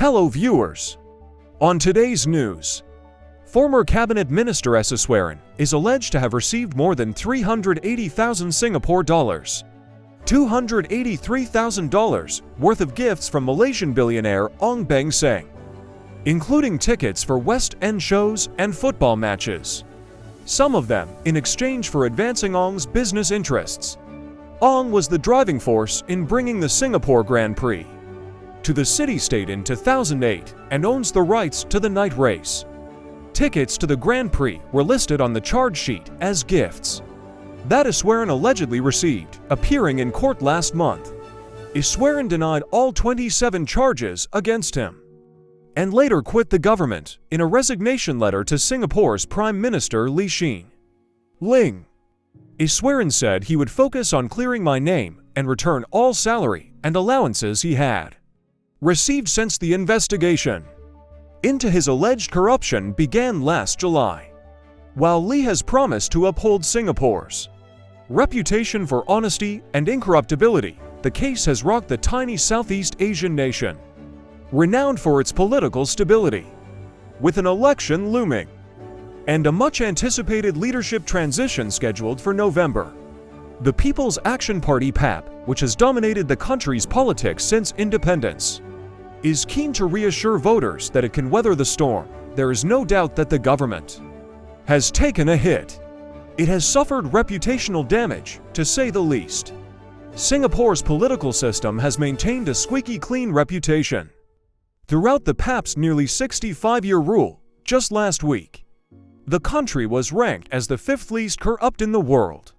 Hello viewers! On today's news, former cabinet minister Eswaren is alleged to have received more than 380,000 Singapore dollars, $283,000 worth of gifts from Malaysian billionaire Ong Beng Seng, including tickets for West End shows and football matches, some of them in exchange for advancing Ong's business interests. Ong was the driving force in bringing the Singapore Grand Prix to the city-state in 2008 and owns the rights to the night race. Tickets to the Grand Prix were listed on the charge sheet as gifts that Eswaren allegedly received, appearing in court last month. Eswaren denied all 27 charges against him and later quit the government in a resignation letter to Singapore's Prime Minister Lee Hsien Loong. Eswaren said he would focus on clearing my name and return all salary and allowances he had received since the investigation into his alleged corruption began last July. While Lee has promised to uphold Singapore's reputation for honesty and incorruptibility, the case has rocked the tiny Southeast Asian nation, renowned for its political stability. With an election looming and a much-anticipated leadership transition scheduled for November, the People's Action Party (PAP), which has dominated the country's politics since independence, is keen to reassure voters that it can weather the storm. There is no doubt that the government has taken a hit. It has suffered reputational damage, to say the least. Singapore's political system has maintained a squeaky clean reputation throughout the PAP's nearly 65-year rule. Just last week, the country was ranked as the 5th least corrupt in the world.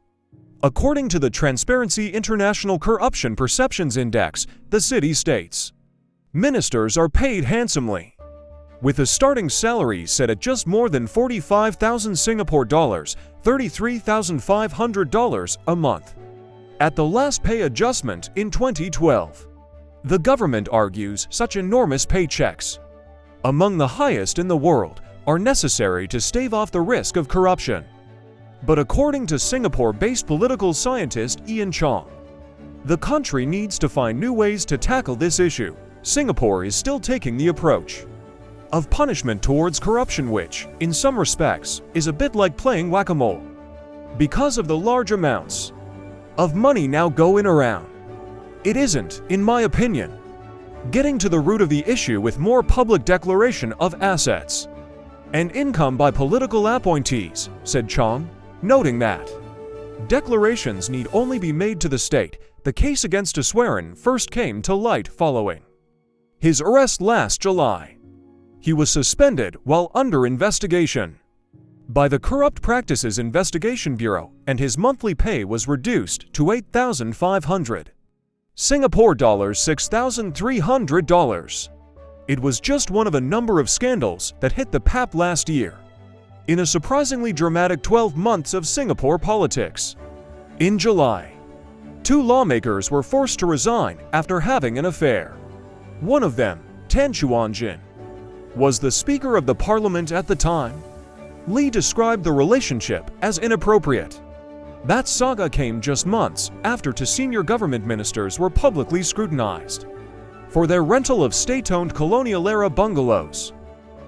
According to the Transparency International Corruption Perceptions Index, the city-states ministers are paid handsomely, with a starting salary set at just more than 45,000 Singapore dollars, $33,500 a month. At the last pay adjustment in 2012, the government argues such enormous paychecks, among the highest in the world, are necessary to stave off the risk of corruption. But according to Singapore-based political scientist Ian Chong, the country needs to find new ways to tackle this issue. Singapore is still taking the approach of punishment towards corruption, which, in some respects, is a bit like playing whack-a-mole. Because of the large amounts of money now going around, it isn't, in my opinion, getting to the root of the issue with more public declaration of assets and income by political appointees, said Chong, noting that declarations need only be made to the state. The case against Eswaren first came to light following his arrest last July. He was suspended while under investigation by the Corrupt Practices Investigation Bureau, and his monthly pay was reduced to 8,500 Singapore dollars, $6,300. It was just one of a number of scandals that hit the PAP last year, in a surprisingly dramatic 12 months of Singapore politics. In July, 2 lawmakers were forced to resign after having an affair. One of them, Tan Chuan Jin, was the Speaker of the Parliament at the time. Lee described the relationship as inappropriate. That saga came just months after 2 senior government ministers were publicly scrutinized for their rental of state-owned colonial-era bungalows.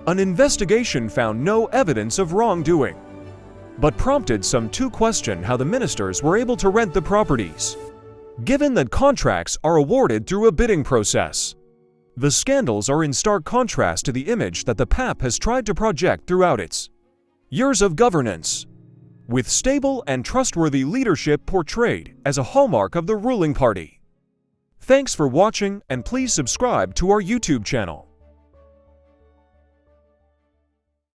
An investigation found no evidence of wrongdoing, but prompted some to question how the ministers were able to rent the properties, given that contracts are awarded through a bidding process. The scandals are in stark contrast to the image that the PAP has tried to project throughout its years of governance, with stable and trustworthy leadership portrayed as a hallmark of the ruling party. Thanks for watching, and please subscribe to our YouTube channel.